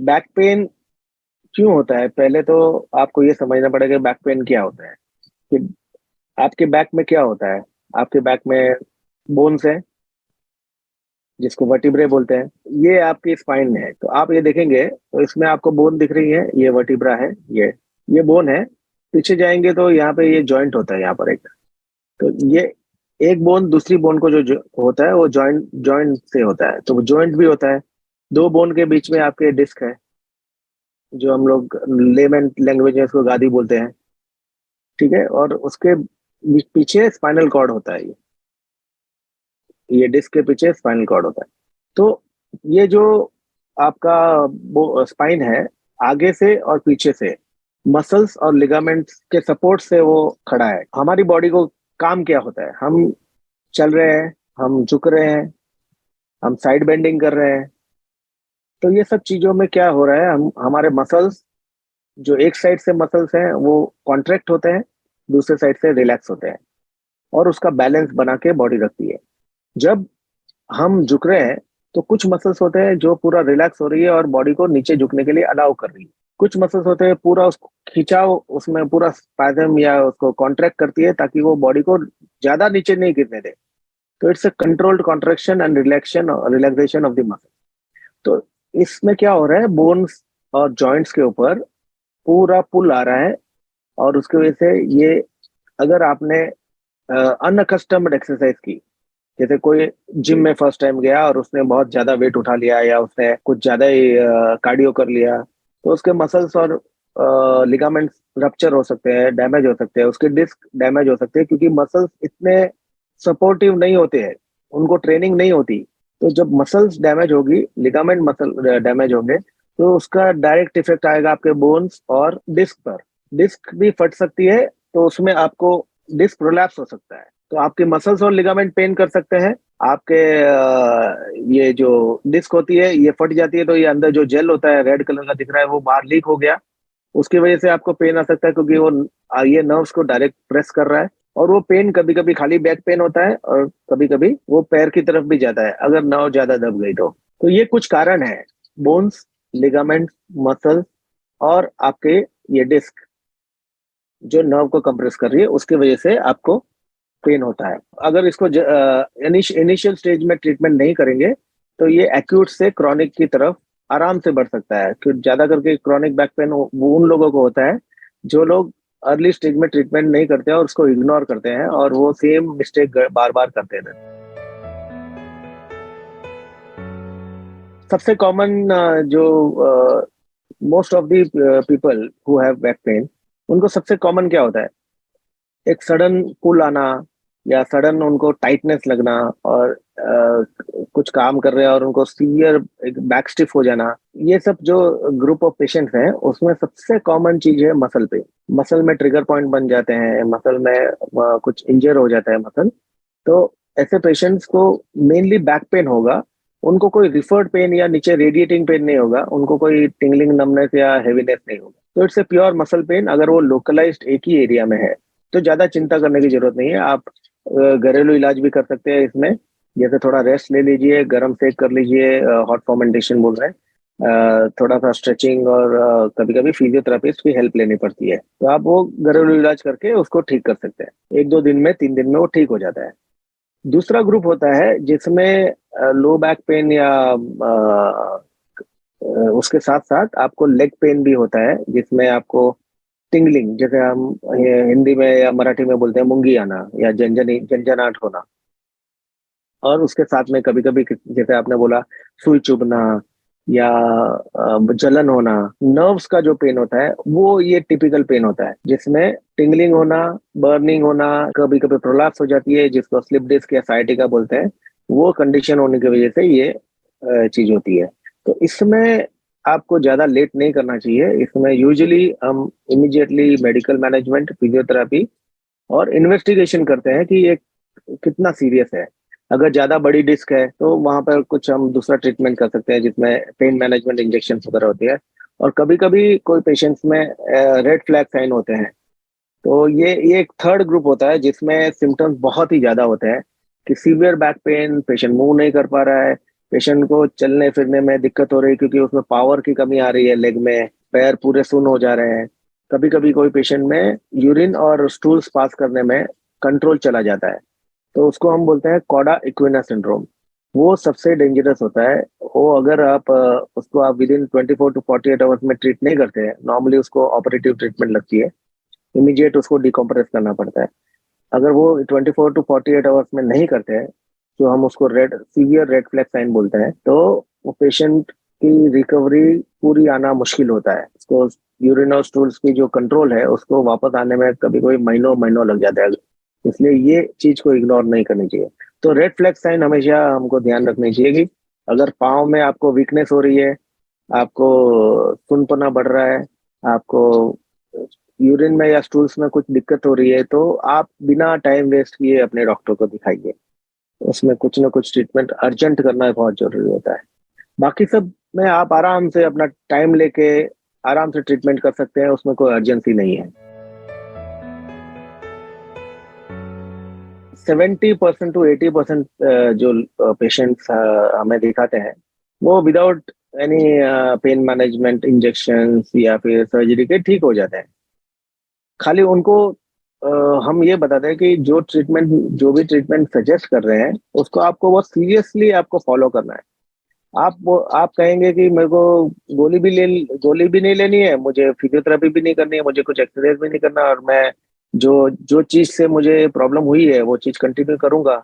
Back pain क्यों होता है? पहले तो आपको ये समझना पड़ेगा कि बैक पेन क्या होता है। कि आपके बैक में क्या होता है? आपके बैक में बोन्स है, जिसको वर्टिब्रे बोलते हैं। ये आपकी स्पाइन है, तो आप ये देखेंगे तो इसमें आपको बोन दिख रही है, ये वर्टिब्रा है। ये बोन है। पीछे जाएंगे तो यहाँ पे ये जॉइंट होता है, यहाँ पर एक। तो ये एक बोन दूसरी बोन को जो होता है वो जॉइंट जॉइंट से होता है, तो वो जॉइंट भी होता है। दो बोन के बीच में आपके डिस्क है, जो हम लोग लेमन लैंग्वेज में इसको गादी बोलते हैं। ठीक है, और उसके पीछे स्पाइनल कॉर्ड होता है। ये डिस्क के पीछे स्पाइनल कॉर्ड होता है। तो ये जो आपका वो स्पाइन है, आगे से और पीछे से मसल्स और लिगामेंट्स के सपोर्ट से वो खड़ा है। हमारी बॉडी को काम क्या होता है? हम चल रहे हैं, हम झुक रहे हैं, हम साइड बेंडिंग कर रहे हैं। तो ये सब चीजों में क्या हो रहा है, हम हमारे मसल्स, जो एक साइड से मसल्स हैं वो कॉन्ट्रैक्ट होते हैं, दूसरे साइड से रिलैक्स होते हैं, और उसका बैलेंस बना के बॉडी रखती है। जब हम झुक रहे हैं तो कुछ मसल्स होते हैं जो पूरा रिलैक्स हो रही है और बॉडी को नीचे झुकने के लिए अलाउ कर रही है। कुछ मसल्स होते हैं पूरा उसको खिंचाव, उसमें पूरा स्पैजम या उसको कॉन्ट्रैक्ट करती है ताकि वो बॉडी को ज्यादा नीचे नहीं गिरने दे। तो it's a controlled contraction and relaxation of the muscle. तो इसमें क्या हो रहा है, बोन्स और जॉइंट्स के ऊपर पूरा पुल आ रहा है, और उसकी वजह से ये, अगर आपने अनअकस्टम्ड एक्सरसाइज की, जैसे कोई जिम में फर्स्ट टाइम गया और उसने बहुत ज्यादा वेट उठा लिया, या उसने कुछ ज्यादा ही कार्डियो कर लिया, तो उसके मसल्स और लिगामेंट्स रप्चर हो सकते हैं, डैमेज हो सकते हैं, उसके डिस्क डैमेज हो सकते हैं, क्योंकि मसल्स इतने सपोर्टिव नहीं होते हैं, उनको ट्रेनिंग नहीं होती। तो जब मसल्स डैमेज होगी, लिगामेंट मसल डैमेज होंगे, तो उसका डायरेक्ट इफेक्ट आएगा आपके बोन्स और डिस्क पर। डिस्क भी फट सकती है, तो उसमें आपको डिस्क प्रोलैप्स हो सकता है, तो आपके मसल्स और लिगामेंट पेन कर सकते हैं। आपके ये जो डिस्क होती है ये फट जाती है, तो ये अंदर जो जेल होता है रेड कलर का दिख रहा है, वो बाहर लीक हो गया, उसकी वजह से आपको पेन आ सकता है, क्योंकि वो ये नर्व्स को डायरेक्ट प्रेस कर रहा है। और वो पेन कभी कभी खाली बैक पेन होता है, और कभी कभी वो पैर की तरफ भी जाता है अगर नर्व ज्यादा दब गई तो ये कुछ कारण है। बोन्स, लिगामेंट, मसल, और आपके ये डिस्क जो नर्व को कंप्रेस कर रही है, उसकी वजह से आपको पेन होता है। अगर इसको इनिशियल स्टेज में ट्रीटमेंट नहीं करेंगे, तो ये एक्यूट से क्रॉनिक की तरफ आराम से बढ़ सकता है। क्योंकि ज्यादा करके क्रॉनिक बैक पेन वो उन लोगों को होता है जो लोग अर्ली स्टेज में ट्रीटमेंट नहीं करते हैं और उसको इग्नोर करते हैं, और वो सेम मिस्टेक बार बार करते रहते हैं। सबसे कॉमन जो most of the people who have back pain, उनको सबसे कॉमन क्या होता है? एक सडन पुल आना, या सडन उनको टाइटनेस लगना, और कुछ काम कर रहे हैं और उनको सीवियर एक बैक स्टिफ हो जाना। ये सब जो ग्रुप ऑफ पेशेंट्स हैं, उसमें सबसे कॉमन चीज है मसल पेन। मसल में ट्रिगर पॉइंट बन जाते हैं, मसल में कुछ इंजर हो जाता है मसल। तो ऐसे पेशेंट्स को मेनली बैक पेन होगा। उनको कोई रिफर्ड पेन या नीचे रेडिएटिंग पेन नहीं होगा, उनको कोई टिंगलिंग, नमनेस या हेवीनेस नहीं होगा। तो it's a pure muscle pain. अगर वो लोकलाइज्ड एक ही एरिया में है तो ज्यादा चिंता करने की जरूरत नहीं है। आप घरेलू इलाज भी कर सकते हैं इसमें। जैसे थोड़ा रेस्ट ले लीजिए, गर्म सेक कर लीजिए, हॉट फॉर्मेंटेशन बोल रहे हैं, थोड़ा सा स्ट्रेचिंग, और कभी कभी फिजियोथेरापिस्ट की हेल्प लेनी पड़ती है। तो आप वो घरेलू इलाज करके उसको ठीक कर सकते हैं। एक दो दिन में, 3 दिन में वो ठीक हो जाता है। दूसरा ग्रुप होता है जिसमें लो बैक पेन, या उसके साथ साथ आपको लेग पेन भी होता है, जिसमें आपको टिंगलिंग, जैसे हम ये हिंदी में या मराठी में बोलते हैं मूंगी आना, या झंझनाहट होना। और उसके साथ में कभी कभी, जैसे आपने बोला, सुई चुभना, या जलन होना। नर्व्स का जो पेन होता है वो ये टिपिकल पेन होता है, जिसमें टिंगलिंग होना, बर्निंग होना, कभी कभी प्रोलैप्स हो जाती है, जिसको स्लिप डिस्क या साइटिका बोलते हैं। वो कंडीशन होने की वजह से ये चीज होती है। तो इसमें आपको ज्यादा लेट नहीं करना चाहिए। इसमें यूजुअली हम इमिडिएटली मेडिकल मैनेजमेंट, फिजियोथेरापी और इन्वेस्टिगेशन करते हैं कि ये कितना सीरियस है। अगर ज्यादा बड़ी डिस्क है तो वहां पर कुछ हम दूसरा ट्रीटमेंट कर सकते हैं, जिसमें पेन मैनेजमेंट इंजेक्शन वगैरह होती है। और कभी कभी कोई पेशेंट्स में रेड फ्लैग साइन होते हैं। तो ये एक थर्ड ग्रुप होता है जिसमें सिम्टम्स बहुत ही ज्यादा होते हैं, कि severe back pain, patient move नहीं कर पा रहा है, पेशेंट को चलने फिरने में दिक्कत हो रही है क्योंकि उसमें पावर की कमी आ रही है, लेग में पैर पूरे सुन्न हो जा रहे हैं। कभी कभी कोई पेशेंट में यूरिन और स्टूल्स पास करने में कंट्रोल चला जाता है, तो उसको हम बोलते हैं कॉडा इक्विना सिंड्रोम। वो सबसे डेंजरस होता है। वो अगर आप उसको आप विद इन 24 to 48 आवर्स में ट्रीट नहीं करते हैं, नॉर्मली उसको ऑपरेटिव ट्रीटमेंट लगती है, इमीडिएट उसको डिकम्प्रेस करना पड़ता है। अगर वो 24 to 48 आवर्स में नहीं करते हैं, तो हम उसको red severe red flag sign बोलते हैं, तो वो पेशेंट की रिकवरी पूरी आना मुश्किल होता है। उसको यूरिन और स्टूल्स की जो कंट्रोल है उसको वापस आने में कभी कोई महीनों महीनों लग जाता है। इसलिए ये चीज को इग्नोर नहीं करनी चाहिए। तो रेड फ्लैग साइन हमेशा हमको ध्यान रखनी चाहिए कि अगर पाँव में आपको वीकनेस हो रही है, आपको सुनपना बढ़ रहा है, आपको यूरिन में या स्टूल्स में कुछ दिक्कत हो रही है, तो आप बिना टाइम वेस्ट किए अपने डॉक्टर को दिखाइए। उसमें कुछ ना कुछ ट्रीटमेंट अर्जेंट करना बहुत जरूरी होता है। बाकी सब में आप आराम से अपना टाइम लेके आराम से ट्रीटमेंट कर सकते हैं, उसमें कोई अर्जेंसी नहीं है। 70% to 80% जो पेशेंट्स हमें दिखाते हैं, वो without any pain management injection या फिर सर्जरी के ठीक हो जाते हैं। खाली उनको अ, हम ये बताते हैं कि जो भी ट्रीटमेंट सजेस्ट कर रहे हैं उसको आपको बहुत सीरियसली आपको फॉलो करना है। आप कहेंगे कि मेरे को गोली भी नहीं लेनी है, मुझे फिजियोथेरेपी भी नहीं करनी है, मुझे कुछ एक्सरसाइज भी नहीं करना, और मैं जो जो चीज से मुझे प्रॉब्लम हुई है वो चीज कंटिन्यू करूंगा।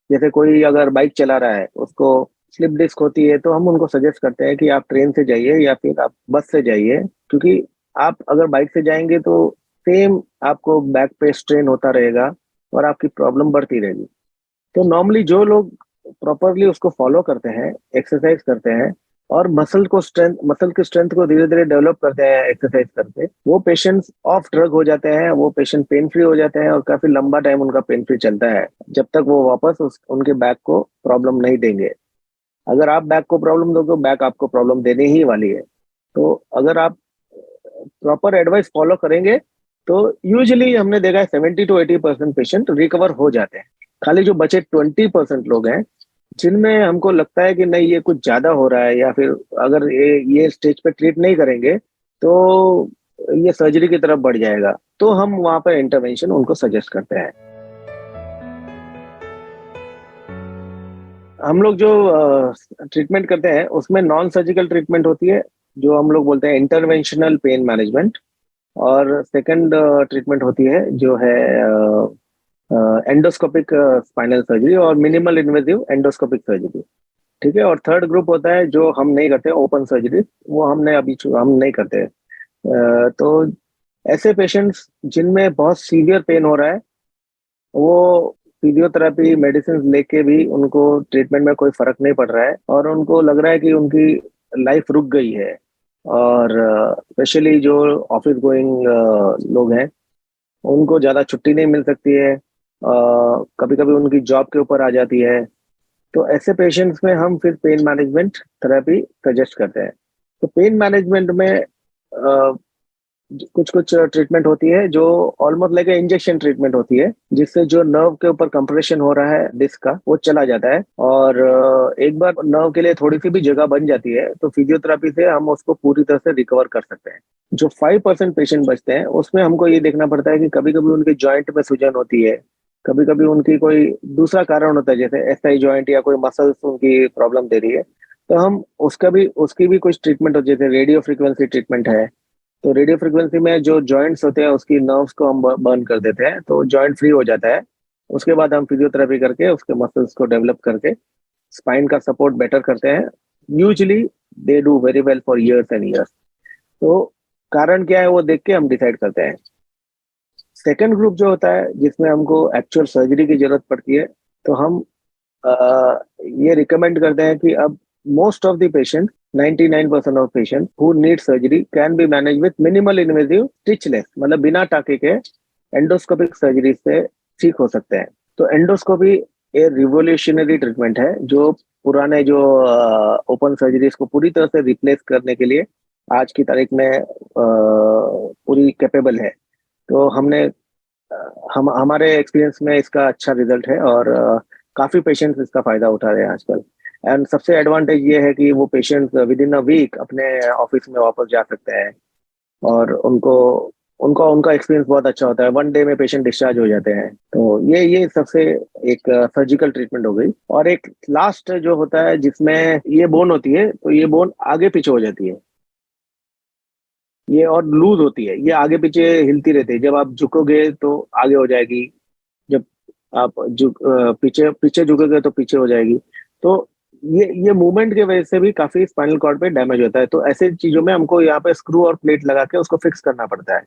जैसे कोई अगर बाइक चला रहा है, उसको स्लिप डिस्क होती है, तो हम उनको सजेस्ट करते हैं कि आप ट्रेन से जाइए या फिर आप बस से जाइए, क्योंकि आप अगर बाइक से जाएंगे तो सेम आपको बैक पे स्ट्रेन होता रहेगा और आपकी प्रॉब्लम बढ़ती रहेगी। तो नॉर्मली जो लोग प्रॉपरली उसको फॉलो करते हैं, एक्सरसाइज करते हैं और मसल की स्ट्रेंथ को धीरे धीरे डेवलप करते हैं एक्सरसाइज करके, वो पेशेंट्स ऑफ ड्रग हो जाते हैं, वो पेशेंट पेन फ्री हो जाते हैं और काफी लंबा टाइम उनका पेन फ्री चलता है, जब तक वो वापस उनके बैक को प्रॉब्लम नहीं देंगे। अगर आप बैक को प्रॉब्लम दोगे, बैक आपको प्रॉब्लम देने ही वाली है। तो अगर आप प्रॉपर एडवाइस फॉलो करेंगे तो यूजुअली हमने देखा है 70 to 80% पेशेंट रिकवर हो जाते हैं। खाली जो बचे 20% लोग हैं, जिनमें हमको लगता है कि नहीं ये कुछ ज्यादा हो रहा है, या फिर अगर ये स्टेज पे ट्रीट नहीं करेंगे तो ये सर्जरी की तरफ बढ़ जाएगा, तो हम वहां पर इंटरवेंशन उनको सजेस्ट करते हैं। हम लोग जो ट्रीटमेंट करते हैं उसमें नॉन सर्जिकल ट्रीटमेंट होती है, जो हम लोग बोलते हैं इंटरवेंशनल पेन मैनेजमेंट। और सेकंड ट्रीटमेंट होती है जो है एंडोस्कोपिक स्पाइनल सर्जरी और मिनिमल इन्वेजिव एंडोस्कोपिक सर्जरी। ठीक है। और थर्ड ग्रुप होता है जो हम नहीं करते, ओपन सर्जरी, वो हम नहीं करते। तो ऐसे पेशेंट्स जिनमें बहुत सीवियर पेन हो रहा है, वो फिजियोथेरेपी मेडिसिन लेके भी उनको ट्रीटमेंट में कोई फर्क नहीं पड़ रहा है और उनको लग रहा है कि उनकी लाइफ रुक गई है। और स्पेशली जो ऑफिस गोइंग लोग हैं, उनको ज़्यादा छुट्टी नहीं मिल सकती है, कभी कभी उनकी जॉब के ऊपर आ जाती है। तो ऐसे पेशेंट्स में हम फिर पेन मैनेजमेंट थेरेपी सजेस्ट करते हैं। तो पेन मैनेजमेंट में कुछ कुछ ट्रीटमेंट होती है जो ऑलमोस्ट लाइक इंजेक्शन ट्रीटमेंट होती है, जिससे जो नर्व के ऊपर कंप्रेशन हो रहा है डिस्क का, वो चला जाता है। और एक बार नर्व के लिए थोड़ी सी भी जगह बन जाती है तो फिजियोथेरेपी से हम उसको पूरी तरह से रिकवर कर सकते हैं। जो 5% पेशेंट बचते हैं उसमें हमको ये देखना पड़ता है कि कभी कभी उनके जॉइंट में सूजन होती है, कभी कभी उनकी कोई दूसरा कारण होता है, जैसे एसआई जॉइंट या कोई मसल्स उनकी प्रॉब्लम दे रही है, तो हम उसकी भी कुछ ट्रीटमेंट हो, जैसे रेडियो फ्रिक्वेंसी ट्रीटमेंट है। तो रेडियो फ्रिक्वेंसी में जो जॉइंट्स होते हैं उसकी नर्व्स को हम बर्न कर देते हैं, तो जॉइंट फ्री हो जाता है। उसके बाद हम फिजियोथेरेपी करके उसके मसल्स को डेवलप करके स्पाइन का सपोर्ट बेटर करते हैं। Usually they do very well for years and years. तो कारण क्या है वो देख के हम डिसाइड करते हैं। सेकेंड ग्रुप जो होता है जिसमें हमको एक्चुअल सर्जरी की जरूरत पड़ती है, तो हम uh, ये रिकमेंड करते हैं कि अब most of the patient 99% of patient who need surgery can be manage with minimal invasive stitchless, मतलब बिना टाके के एंडोस्कोपिक सर्जरी से ठीक हो सकते हैं। तो एंडोस्कोपी एक रिवोल्यूशनरी ट्रीटमेंट है जो पुराने जो ओपन सर्जरीज को पूरी तरह से रिप्लेस करने के लिए आज की तारीख में पूरी कैपेबल है। तो हम हमारे एक्सपीरियंस में इसका अच्छा रिजल्ट है और काफी पेशेंट्स इसका फायदा उठा रहे हैं आजकल। एंड सबसे एडवांटेज ये है कि वो patient with in a week अपने ऑफिस में वापस जा सकते हैं, और उनको उनका उनका एक्सपीरियंस बहुत अच्छा होता है, 1 डे में पेशेंट डिस्चार्ज हो जाते हैं। तो ये सबसे एक सर्जिकल ट्रीटमेंट हो गई। और एक लास्ट जो होता है जिसमें ये बोन होती है, तो ये बोन आगे पीछे हो जाती है, ये और लूज होती है, ये आगे पीछे हिलती रहती है। जब आप झुकोगे तो आगे हो जाएगी, जब आप पीछे पीछे झुकोगे तो पीछे हो जाएगी। तो ये मूवमेंट की वजह से भी काफी स्पाइनल कॉर्ड पे डैमेज होता है। तो ऐसे चीजों में हमको यहाँ पे स्क्रू और प्लेट लगा के उसको फिक्स करना पड़ता है।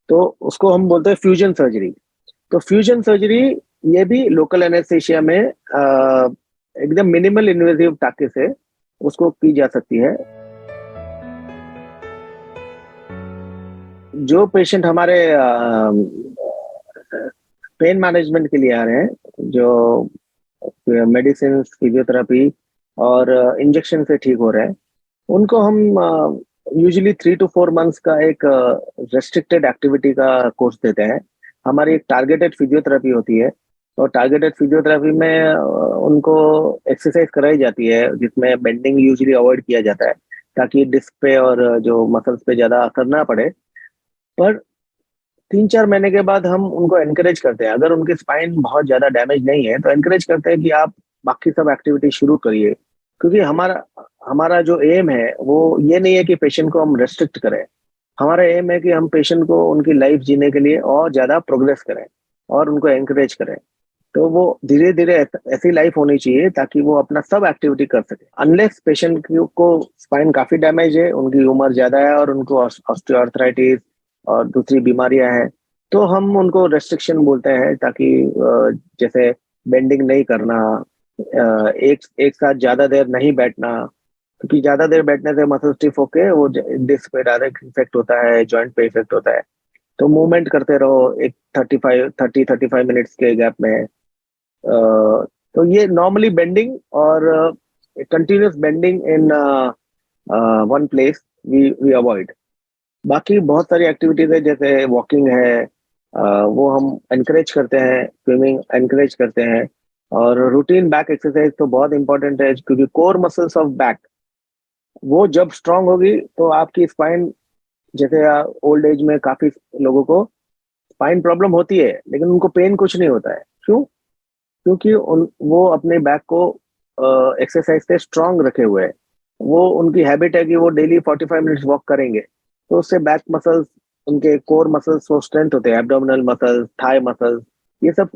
तो उसको हम बोलते हैं फ्यूजन सर्जरी। तो फ्यूजन सर्जरी ये भी लोकल एनेस्थेशिया में एकदम मिनिमल इन्वेजिव टाके से उसको की जा सकती है। जो पेशेंट हमारे पेन मैनेजमेंट के लिए आ रहे हैं, जो मेडिसिन, फिजियोथेरेपी और इंजेक्शन से ठीक हो रहे हैं, उनको हम यूजुअली 3 to 4 मंथ्स का एक रेस्ट्रिक्टेड एक्टिविटी का कोर्स देते हैं। हमारी एक टारगेटेड फिजियोथेरेपी होती है, और टारगेटेड फिजियोथेरेपी में उनको एक्सरसाइज कराई जाती है जिसमें बेंडिंग यूजुअली अवॉइड किया जाता है, ताकि डिस्क पे और जो मसल्स पे ज्यादा असर ना पड़े। पर 3-4 महीने के बाद हम उनको एनकरेज करते हैं, अगर उनकी स्पाइन बहुत ज्यादा डैमेज नहीं है तो एनकरेज करते हैं कि आप बाकी सब एक्टिविटी शुरू करिए। क्योंकि हमारा हमारा जो एम है वो ये नहीं है कि पेशेंट को हम रेस्ट्रिक्ट करें। हमारा एम है कि हम पेशेंट को उनकी लाइफ जीने के लिए और ज्यादा प्रोग्रेस करें और उनको एनकरेज करें। तो वो धीरे धीरे ऐसी लाइफ होनी चाहिए ताकि वो अपना सब एक्टिविटी कर सके। अनलेस पेशेंट को स्पाइन काफी डैमेज है, उनकी उम्र ज्यादा है और उनको ऑस्टियोआर्थराइटिस और दूसरी बीमारियां हैं, तो हम उनको रेस्ट्रिक्शन बोलते हैं, ताकि जैसे बेंडिंग नहीं करना, एक एक साथ ज्यादा देर नहीं बैठना। क्योंकि ज्यादा देर बैठने से मसल स्टिफ होके वो डिस्क पे डायरेक्ट इफेक्ट होता है, जॉइंट पे इफेक्ट होता है। तो मूवमेंट करते रहो एक 35 मिनट्स के गैप में। तो ये नॉर्मली बेंडिंग और continuous bending in one place we avoid. बाकी बहुत सारी एक्टिविटीज है, जैसे वॉकिंग है, वो हम एनकरेज करते हैं, स्विमिंग एनकरेज करते हैं। और रूटीन बैक एक्सरसाइज तो बहुत इंपॉर्टेंट है, क्योंकि कोर मसल्स ऑफ बैक वो जब स्ट्रांग होगी तो आपकी स्पाइन, जैसे ओल्ड एज में काफी लोगों को स्पाइन प्रॉब्लम होती है लेकिन उनको पेन कुछ नहीं होता है। क्यों? क्योंकि वो अपने बैक को एक्सरसाइज से स्ट्रांग रखे हुए हैं। वो उनकी हैबिट है कि वो डेली 45 मिनट्स वॉक करेंगे, तो उससे बैक मसल्स, उनके कोर मसल्स वो स्ट्रेंथ होते हैं, एब्डोमिनल मसल्स, थाई मसल्स, ये सब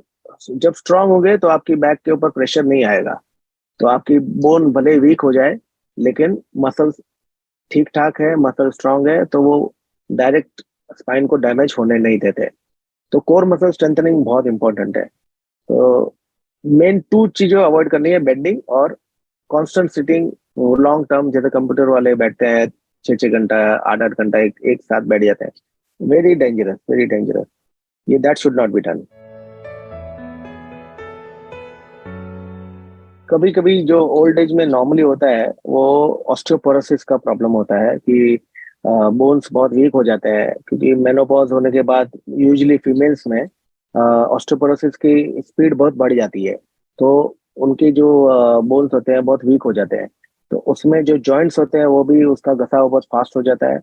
जब स्ट्रांग हो गए तो आपकी बैक के ऊपर प्रेशर नहीं आएगा। तो आपकी बोन भले वीक हो जाए लेकिन मसल्स ठीक ठाक है, मसल स्ट्रांग है, तो वो डायरेक्ट स्पाइन को डैमेज होने नहीं देते। तो कोर मसल स्ट्रेंथनिंग बहुत इंपॉर्टेंट है। तो मेन 2 चीजें अवॉइड करनी है, बेंडिंग और कांस्टेंट सिटिंग। लॉन्ग टर्म जैसे कंप्यूटर वाले बैठते हैं 6-6 घंटा, 8-8 घंटा एक साथ बैठ जाते हैं, वेरी डेंजरस, वेरी डेंजरस। ये that should not be done. कभी कभी जो ओल्ड एज में नॉर्मली होता है वो ऑस्टियोपोरोसिस का प्रॉब्लम होता है कि बोन्स बहुत वीक हो जाते हैं, क्योंकि मेनोपॉज होने के बाद यूजुअली फीमेल्स में ऑस्टियोपोरोसिस की स्पीड बहुत बढ़ जाती है। तो उनके जो बोन्स होते हैं बहुत वीक हो जाते हैं। तो उसमें जो जॉइंट्स होते हैं वो भी, उसका घसाव बहुत फास्ट हो जाता है।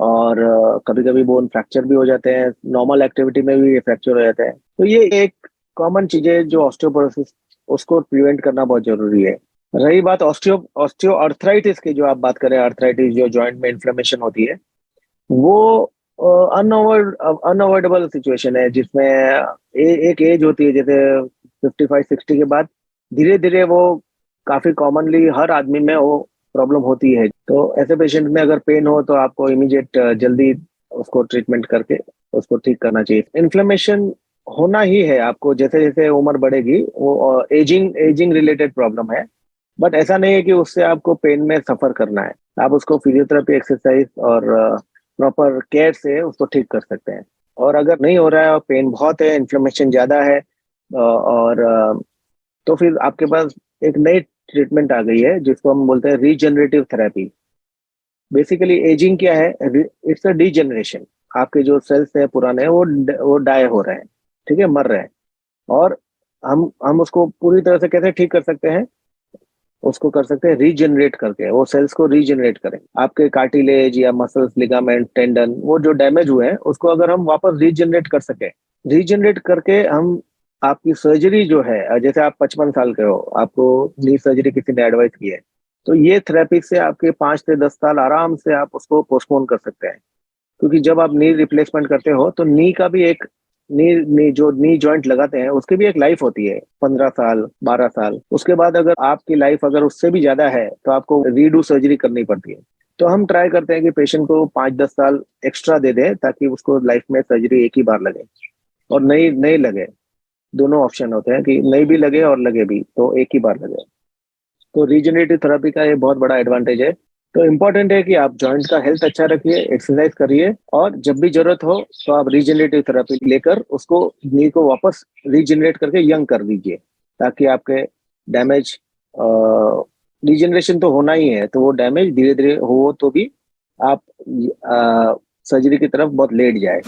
और कभी कभी बोन फ्रैक्चर भी हो जाते हैं, नॉर्मल एक्टिविटी में भी फ्रैक्चर हो जाते हैं। तो ये एक कॉमन चीज है जो ऑस्टियोपोरोसिस, उसको प्रिवेंट करना बहुत जरूरी है। रही बात ऑस्टियो अर्थराइटिस की, जो आप बात करें, अर्थराइटिस जो जॉइंट में इन्फ्लेमेशन होती है, वो अनअवॉइडेबल सिचुएशन है, जिसमें एक एज होती है, जैसे 55-60 के बाद धीरे धीरे वो काफी कॉमनली हर आदमी में वो प्रॉब्लम होती है। तो ऐसे पेशेंट में अगर पेन हो तो आपको इमीडिएट जल्दी उसको ट्रीटमेंट करके उसको ठीक करना चाहिए। इन्फ्लेमेशन होना ही है आपको, जैसे जैसे उम्र बढ़ेगी, वो एजिंग एजिंग रिलेटेड प्रॉब्लम है। बट ऐसा नहीं है कि उससे आपको पेन में सफर करना है। आप उसको फिजियोथेरेपी, एक्सरसाइज और प्रॉपर केयर से उसको ठीक कर सकते हैं। और अगर नहीं हो रहा है और पेन बहुत है, इन्फ्लेमेशन ज्यादा है, और तो फिर आपके पास एक नई ट्रीटमेंट आ गई है जिसको हम बोलते हैं रीजनरेटिव थेरेपी। बेसिकली एजिंग क्या है? It's a degeneration. आपके जो सेल्स हैं पुराने, वो डाई हो रहे हैं, ठीक है, मर रहे हैं। और हम उसको पूरी तरह से कैसे ठीक कर सकते हैं? उसको कर सकते हैं रीजनरेट करके, वो सेल्स को रीजनरेट करें। आपके कार्टिलेज या मसल्स, लिगामेंट, टेंडन, वो जो डैमेज हुए हैं उसको अगर हम वापस रीजनरेट कर सके, रीजनरेट करके हम आपकी सर्जरी जो है, जैसे आप 55 साल के हो, आपको नी सर्जरी किसी ने एडवाइस की है, तो ये थेरेपी से आपके 5 से 10 साल आराम से आप उसको पोस्टपोन कर सकते हैं। क्योंकि जब आप नी रिप्लेसमेंट करते हो तो नी का भी एक नी जो नी जॉइंट लगाते हैं उसकी भी एक लाइफ होती है, 15 साल, 12 साल। उसके बाद अगर आपकी लाइफ अगर उससे भी ज्यादा है तो आपको रीडू सर्जरी करनी पड़ती है। तो हम ट्राई करते हैं कि पेशेंट को 5-10 साल एक्स्ट्रा दे दें ताकि उसको लाइफ में सर्जरी एक ही बार लगे और नई नई लगे। दोनों ऑप्शन होते हैं कि नई भी लगे और लगे भी, तो एक ही बार लगे। तो रीजनरेटिव थेरेपी का ये बहुत बड़ा एडवांटेज है। तो इम्पोर्टेंट है कि आप जॉइंट का हेल्थ अच्छा रखिए, एक्सरसाइज करिए, और जब भी जरूरत हो तो आप रीजनरेटिव थेरेपी लेकर उसको नी को वापस रीजनरेट करके यंग कर दीजिए, ताकि आपके डैमेज, रीजनरेशन तो होना ही है, तो वो डैमेज धीरे धीरे हो तो भी आप सर्जरी की तरफ बहुत लेट जाए।